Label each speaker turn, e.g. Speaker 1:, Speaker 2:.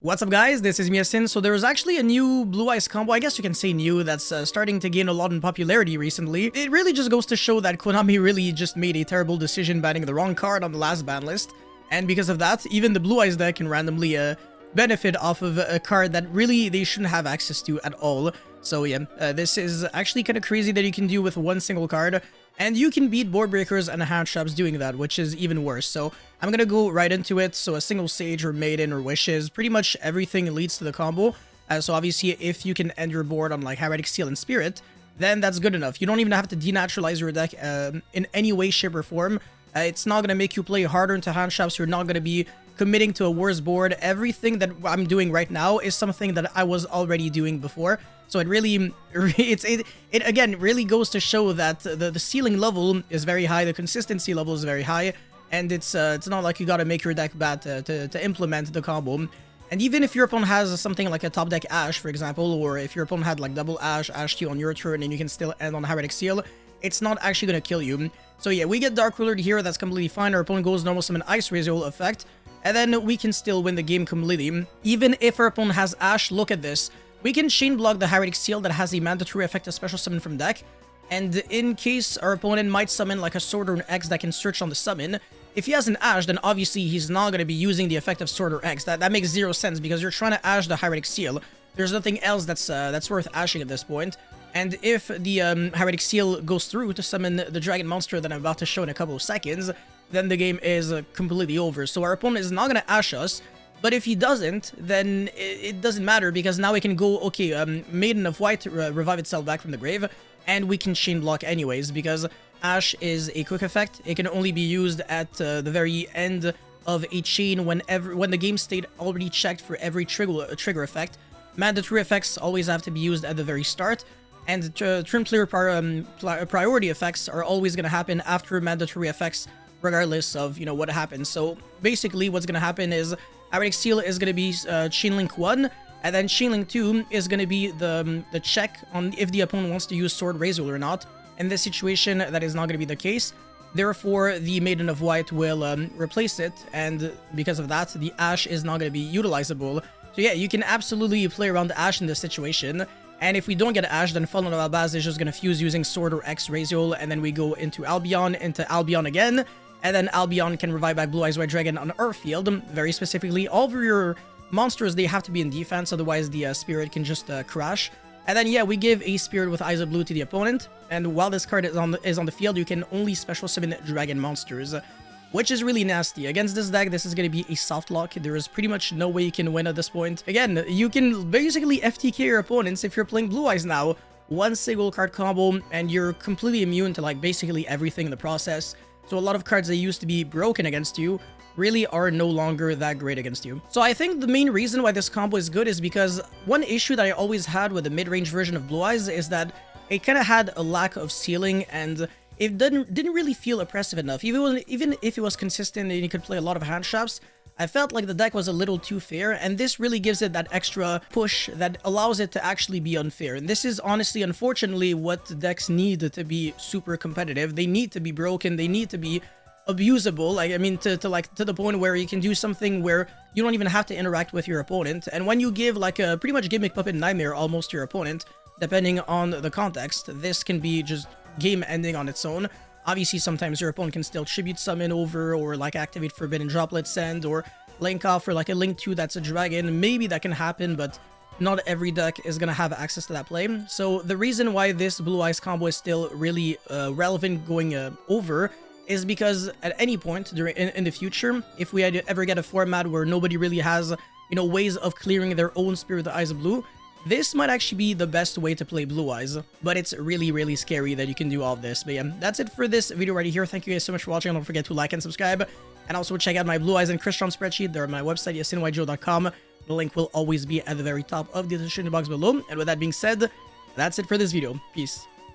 Speaker 1: What's up guys, this is Yasin. So there was actually a new Blue Eyes combo, I guess you can say new, that's starting to gain a lot in popularity recently. It really just goes to show that Konami really just made a terrible decision banning the wrong card on the last ban list. And because of that, even the Blue Eyes deck can randomly benefit off of a card that really they shouldn't have access to at all. So yeah, this is actually kind of crazy that you can do with one single card. And you can beat board breakers and hand traps doing that, which is even worse. So I'm gonna go right into it. So a single Sage or Maiden or Wishes, pretty much everything leads to the combo. So obviously if you can end your board on like Heretic Seal and Spirit, then that's good enough. You don't even have to denaturalize your deck in any way, shape, or form. It's not gonna make you play harder into hand traps. You're not gonna be committing to a worse board. Everything that I'm doing right now is something that I was already doing before. So it really, it again really goes to show that the ceiling level is very high, the consistency level is very high, and it's not like you gotta make your deck bad to implement the combo. And even if your opponent has something like a top deck Ash, for example, or if your opponent had like double Ash, Ash 2 on your turn, and you can still end on Heretic Seal, it's not actually gonna kill you. So yeah, we get Dark Ruler here, that's completely fine. Our opponent goes normal summon Ice Razor effect, and then we can still win the game completely. Even if our opponent has Ash, look at this. We can chain block the Heretic Seal that has a mandatory effect of special summon from deck, and in case our opponent might summon like a Sword or an X that can search on the summon, if he has an Ash, then obviously he's not going to be using the effect of Sword or X. That makes zero sense because you're trying to Ash the Heretic Seal. There's nothing else that's worth ashing at this point. And if the Heretic Seal goes through to summon the Dragon Monster that I'm about to show in a couple of seconds, then the game is completely over. So our opponent is not going to Ash us. But if he doesn't, then it doesn't matter because now we can go, okay, Maiden of White revive itself back from the grave, and we can chain block anyways because Ash is a quick effect. It can only be used at the very end of a chain when the game state already checked for every trigger effect. Mandatory effects always have to be used at the very start, and turn clear priority effects are always going to happen after mandatory effects, regardless of, you know, what happens. So basically what's going to happen is Heretic Seal is going to be Chain Link 1, and then Chain Link 2 is going to be the check on if the opponent wants to use Sword Razor or not. In this situation, that is not going to be the case. Therefore, the Maiden of White will replace it, and because of that, the Ash is not going to be utilizable. So yeah, you can absolutely play around the Ash in this situation. And if we don't get Ash, then Fallen of Albaz is just going to fuse using Sword or X Razor, and then we go into Albion again. And then Albion can revive back Blue Eyes White Dragon on our field. Very specifically, all of your monsters, they have to be in defense, otherwise the Spirit can just crash. And then yeah, we give a Spirit with Eyes of Blue to the opponent, and while this card is on the field, you can only special summon Dragon monsters, which is really nasty. Against this deck, this is going to be a soft lock. There is pretty much no way you can win at this point. Again, you can basically FTK your opponents if you're playing Blue Eyes now. One single card combo, and you're completely immune to like basically everything in the process. So a lot of cards that used to be broken against you really are no longer that great against you. So I think the main reason why this combo is good is because one issue that I always had with the mid-range version of Blue Eyes is that it kind of had a lack of ceiling, and it didn't really feel oppressive enough. Even if it was consistent and you could play a lot of hand traps, I felt like the deck was a little too fair, and this really gives it that extra push that allows it to actually be unfair. And this is honestly, unfortunately, what decks need to be super competitive. They need to be broken, they need to be abusable, like, I mean, to the point where you can do something where you don't even have to interact with your opponent. And when you give like a pretty much Gimmick Puppet Nightmare almost to your opponent, depending on the context, this can be just game ending on its own. Obviously, sometimes your opponent can still Tribute Summon over, or like activate Forbidden Droplet Send, or Link off for like a Link 2 that's a dragon. Maybe that can happen, but not every deck is going to have access to that play. So the reason why this Blue Eyes combo is still really relevant going over is because at any point in the future, if we ever get a format where nobody really has, you know, ways of clearing their own Spirit with the Eyes of Blue, this might actually be the best way to play Blue Eyes, but it's really, really scary that you can do all of this. But yeah, that's it for this video right here. Thank you guys so much for watching. Don't forget to like and subscribe, and also check out my Blue Eyes and Crystron spreadsheet. They're on my website, yacineygo.com. The link will always be at the very top of the description box below. And with that being said, that's it for this video. Peace.